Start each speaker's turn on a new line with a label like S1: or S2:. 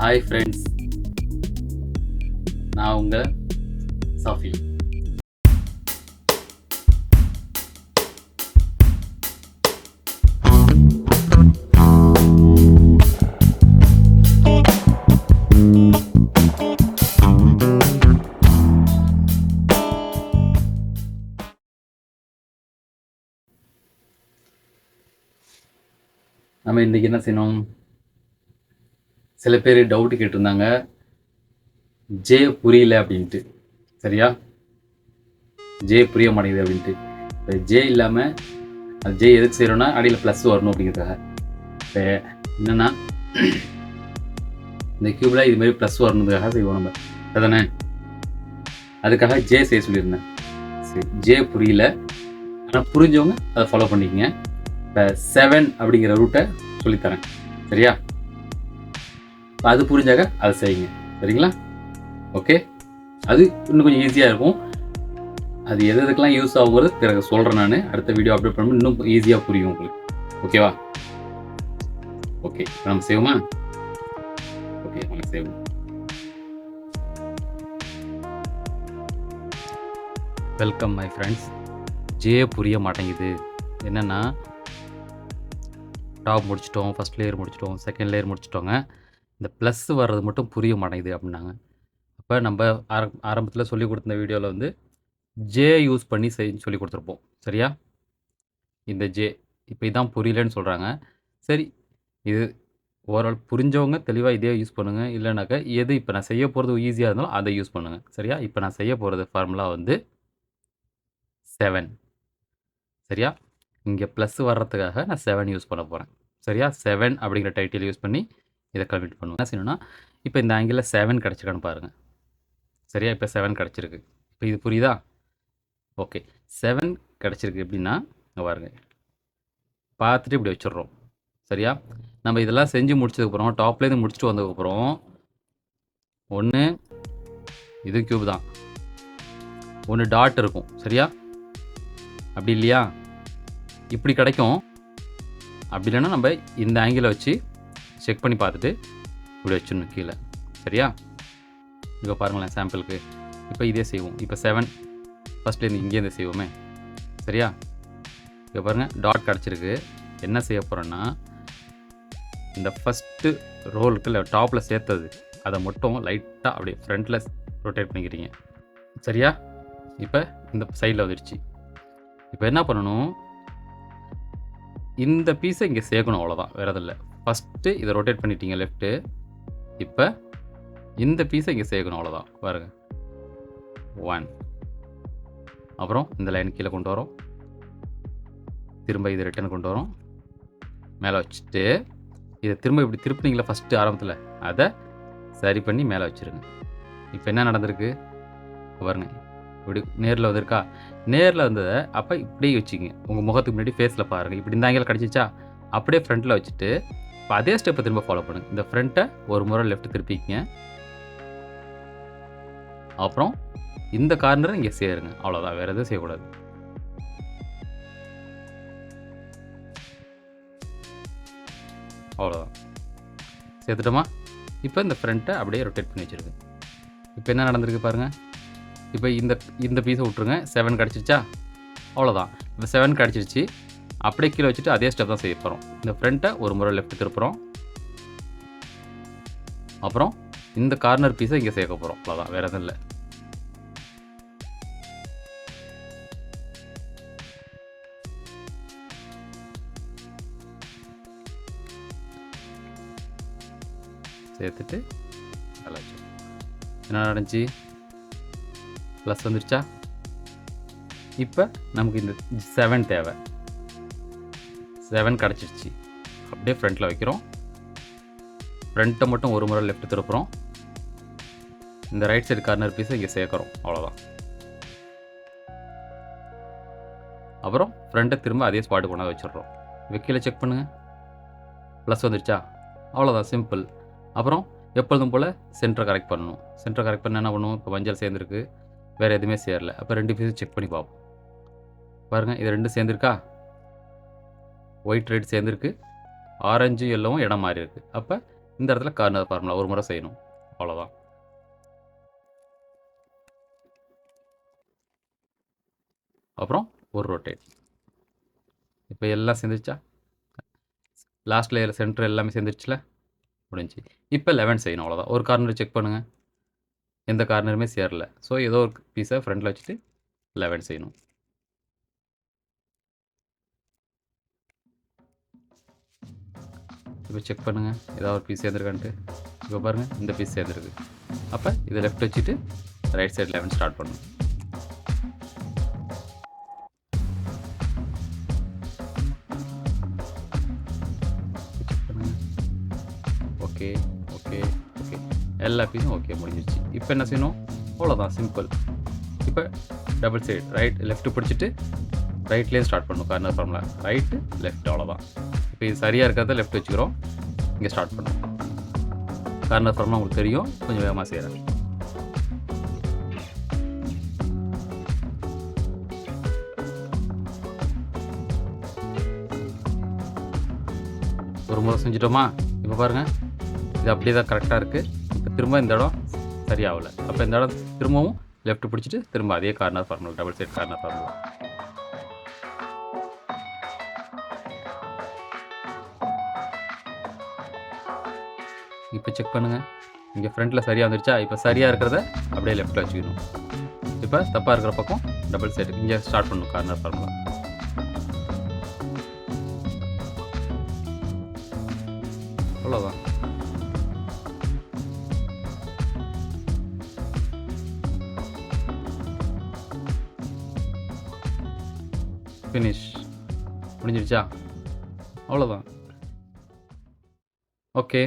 S1: Hi friends, நான் உங்கள் சாஃபி. நம்ம இன்றைக்கி என்ன செய்யணும்? சில பேர் டவுட்டு கேட்டிருந்தாங்க, ஜே புரியல அப்படின்ட்டு. சரியா? ஜே புரிய மாட்டேங்குது அப்படின்ட்டு. இப்போ ஜே இல்லாமல் அது ஜே எதுக்கு செய்கிறோன்னா அடியில் ப்ளஸ் வரணும் அப்படிங்கிறதுக்காக. இப்போ என்னென்னா, இந்த கியூபில் இதுமாரி ப்ளஸ் வரணுங்கிறதுக்காக செய்வோம் நம்ம, அதுதானே? அதுக்காக ஜே செய்ய சொல்லியிருந்தேன். சரி, ஜே புரியல, ஆனால் புரிஞ்சவங்க அதை ஃபாலோ பண்ணிக்கங்க. இப்போ 7 அப்படிங்கிற ரூட்டை சொல்லித்தரேன். சரியா? அது புரிஞ்சாக அதை செய்யுங்க. சரிங்களா? ஓகே, அது இன்னும் கொஞ்சம் ஈஸியாக இருக்கும். அது எதுக்கெல்லாம் யூஸ் ஆகுங்கிறது பிறகு சொல்கிறேன். நான் அடுத்த வீடியோ அப்டேட் பண்ணும்போது இன்னும் ஈஸியாக புரியும் உங்களுக்கு. ஓகேவா? ஓகே, நம்ம செய்வோமா? ஓகே, நம்ம செய்வோம். Welcome my friends. ஜே புரிய மாட்டேங்குது. என்னென்னா, டாப் முடிச்சிட்டோம், ஃபஸ்ட் லேயர் முடிச்சிட்டோம், செகண்ட் லேயர் முடிச்சிட்டோங்க. இந்த ப்ளஸ் வர்றது மட்டும் புரிய மாட்டேங்குது அப்படின்னாங்க. அப்போ நம்ம ஆரம்பத்தில் சொல்லி கொடுத்த வீடியோவில் வந்து ஜே யூஸ் பண்ணி சொல்லி கொடுத்துருப்போம். சரியா? இந்த ஜே இப்போ இதான் புரியலன்னு சொல்கிறாங்க. சரி, இது ஓரளவு புரிஞ்சவங்க தெளிவாக இதே யூஸ் பண்ணுங்கள். இல்லைனாக்கா எது இப்போ நான் செய்ய போகிறது ஈஸியாக இருந்தாலும் அதை யூஸ் பண்ணுங்கள். சரியா? இப்போ நான் செய்ய போகிறது ஃபார்முலா வந்து 7. சரியா? இங்கே ப்ளஸ் வர்றதுக்காக நான் 7 யூஸ் பண்ண போகிறேன். சரியா? 7 அப்படிங்கிற டைட்டில் யூஸ் பண்ணி இதை கம்ப்ளீட் பண்ணுவோம். என்ன செய்யணும்னா, இப்போ இந்த ஆங்கிளில் 7 கிடச்சிருக்கான்னு பாருங்கள். சரியா? இப்போ 7 கிடச்சிருக்கு. இப்போ இது புரியுதா? ஓகே, 7 கிடச்சிருக்கு எப்படின்னா, பாருங்க, பார்த்துட்டு இப்படி வச்சிடுறோம். சரியா? நம்ம இதெல்லாம் செஞ்சு முடிச்சதுக்கப்புறம், டாப்லேருந்து முடிச்சுட்டு வந்ததுக்கப்புறம், ஒன்று இது கியூப் தான், ஒன்று டாட் இருக்கும். சரியா? அப்படி இல்லையா? இப்படி கிடைக்கும். அப்படி இல்லைன்னா நம்ம இந்த ஆங்கிளை வச்சு செக் பண்ணி பார்த்துட்டு இப்படி வச்சிடணும் கீழே. சரியா? இப்போ பாருங்களேன் சாம்பிளுக்கு. இப்போ இதே செய்வோம். இப்போ 7 ஃபஸ்ட்லேருந்து இங்கேருந்து செய்வோமே. சரியா? இப்போ பாருங்கள், டாட் கிடச்சிருக்கு. என்ன செய்ய போகிறோன்னா, இந்த ஃபஸ்ட்டு ரோலுக்கு டாப்பில் சேர்த்தது அதை மட்டும் லைட்டாக அப்படியே ஃப்ரண்ட்டில் ரொட்டேட் பண்ணிக்கிறீங்க. சரியா? இப்போ இந்த சைடில் வந்துடுச்சு. இப்போ என்ன பண்ணணும், இந்த பீஸை இங்கே சேர்க்கணும், அவ்வளோதான், வேறு எதுவும் இல்லை. ஃபஸ்ட்டு இதை ரொட்டேட் பண்ணிட்டீங்க லெஃப்ட்டு. இப்போ இந்த பீஸை இங்கே சேர்க்கணும், அவ்வளோதான். பாருங்கள், 1. அப்புறம் இந்த லைன் கீழே கொண்டு வரோம், திரும்ப இது ரிட்டர்ன் கொண்டு வரோம், மேலே வச்சுட்டு இதை திரும்ப இப்படி திருப்பினீங்களா ஃபஸ்ட்டு ஆரம்பத்தில், அதை சரி பண்ணி மேலே வச்சுருங்க. இப்போ என்ன நடந்திருக்கு பாருங்கள், இப்படி நேரில் வந்திருக்கா? நேரில் வந்ததை அப்போ இப்படியே வச்சுக்கிங்க. உங்கள் முகத்துக்கு முன்னாடி ஃபேஸில் பாருங்கள். இப்படி இந்த ஆங்கிள் கிடச்சிச்சா? அப்படியே ஃப்ரண்ட்டில் வச்சுட்டு இப்போ அதே ஸ்டெப்பை திரும்ப ஃபாலோ பண்ணுங்கள். இந்த ஃப்ரண்ட்டை ஒரு முறை லெஃப்ட் திருப்பிக்கிங்க. அப்புறம் இந்த கார்னரை இங்கே சேருங்க. அவ்வளோதான், வேறு எதுவும் செய்யக்கூடாது. அவ்வளோதான், சேர்த்துட்டோமா? இப்போ இந்த ஃப்ரண்ட்டை அப்படியே ரொட்டேட் பண்ணி வச்சுருங்க. இப்போ என்ன நடந்திருக்கு பாருங்கள். இப்போ இந்த பீஸை விட்ருங்க. 7 கிடச்சிருச்சா? அவ்வளோதான். இப்போ 7 கிடச்சிருச்சு. அப்படியே கீழே வச்சுட்டு அதே ஸ்டெப் தான் செய்ய போகிறோம். இந்த ஃப்ரண்ட்டை ஒரு முறை லெஃப்ட் திருப்புறோம். அப்புறம் இந்த கார்னர் பீஸை இங்கே சேர்க்க போகிறோம். அவ்வளோதான், வேறு எதுவும் இல்லை. சேர்த்துட்டு நல்லா வச்சு என்ன நடந்துச்சு? ப்ளஸ் வந்துருச்சா? இப்போ நமக்கு இந்த 7 தேவை. 7 கிடச்சிருச்சு. அப்படியே ஃப்ரண்ட்டில் வைக்கிறோம். ஃப்ரண்ட்டை மட்டும் ஒரு முறை லெஃப்ட் திருப்புறோம். இந்த ரைட் சைடு கார்னர் பீஸை இங்கே சேர்க்குறோம். அவ்வளோதான். அப்புறம் ஃப்ரண்ட்டை திரும்ப அதே ஸ்பாட்டு கொண்டாந்து வச்சிடுறோம். கீழே செக் பண்ணுங்கள், ப்ளஸ் வந்துருச்சா? அவ்வளோதான், சிம்பிள். அப்புறம் எப்பொழுதும் போல் சென்டரை கரெக்ட் பண்ணணும். சென்டரை கரெக்ட் பண்ண என்ன பண்ணுவோம்? இப்போ மஞ்சள் சேர்ந்துருக்கு, வேறு எதுவுமே சேரல. அப்போ 2 பீஸும் செக் பண்ணி பார்ப்போம். பாருங்கள், இது 2 சேர்ந்துருக்கா? ஒயிட் ரெட் சேர்ந்துருக்கு, ஆரஞ்சு எல்லோவும் இடம் மாறி இருக்குது. அப்போ இந்த இடத்துல கார்னர் ஃபார்முலா ஒரு முறை செய்யணும், அவ்வளோதான். அப்புறம் ஒரு ரொட்டேட். இப்போ எல்லாம் சேர்ந்துருச்சா? லாஸ்ட் லேயர் சென்டர் எல்லாமே சேர்ந்துருச்சுல, முடிஞ்சு. இப்போ 11 செய்யணும், அவ்வளோதான். ஒரு கார்னர் செக் பண்ணுங்கள், எந்த கார்னருமே சேரல. ஸோ ஏதோ ஒரு பீஸை ஃப்ரண்டில் வச்சுட்டு 11 செய்யணும். இப்போ செக் பண்ணுங்கள், ஏதாவது ஒரு பீஸ் சேர்ந்துருக்கான்ட்டு. இப்போ பாருங்கள், இந்த பீஸ் சேர்ந்துருக்கு. அப்போ இதை லெஃப்ட் வச்சுட்டு ரைட் சைடு 11 ஸ்டார்ட் பண்ணணும். செக் பண்ணுங்கள். ஓகே ஓகே ஓகே, எல்லா பீஸும் ஓகே, முடிஞ்சிருச்சு. இப்போ என்ன செய்யணும்? அவ்வளோதான், சிம்பிள். இப்போ டபுள் சைடு ரைட் லெஃப்ட் பிடிச்சிட்டு ரைட்லேயே ஸ்டார்ட் பண்ணணும். கார்னர் ஃபார்முலா ரைட்டு லெஃப்ட், அவ்வளோதான். இப்போ இது சரியாக இருக்கிறத லெஃப்ட் வச்சுக்கிறோம், இங்கே ஸ்டார்ட் பண்ணணும். கார்னர் ஃபார்முலா உங்களுக்கு தெரியும், கொஞ்சம் வேகமாக செய்கிறேன். ஒரு முறை செஞ்சிட்டோமா? இப்போ பாருங்கள், இது அப்படியே தான் கரெக்டாக இருக்குது. இப்போ திரும்ப இந்த இடம் சரியாகலை. அப்போ இந்த இடம் திரும்பவும் லெஃப்ட் பிடிச்சிட்டு திரும்ப அதே corner formula, double side corner formula. இப்போ செக் பண்ணுங்கள், இங்கே ஃப்ரண்ட்டில் சரியாக வந்துருச்சா? இப்போ சரியாக இருக்கிறத அப்படியே லெஃப்ட்டில் வச்சுக்கணும். இப்போ தப்பாக இருக்கிற பக்கம் டபுள் சைடு இங்கே ஸ்டார்ட் பண்ணணும் கார்னர் ஃபார்முலா. அவ்வளோதான். ஃபினிஷ். முடிஞ்சிருச்சா? அவ்வளோதான். ஓகே.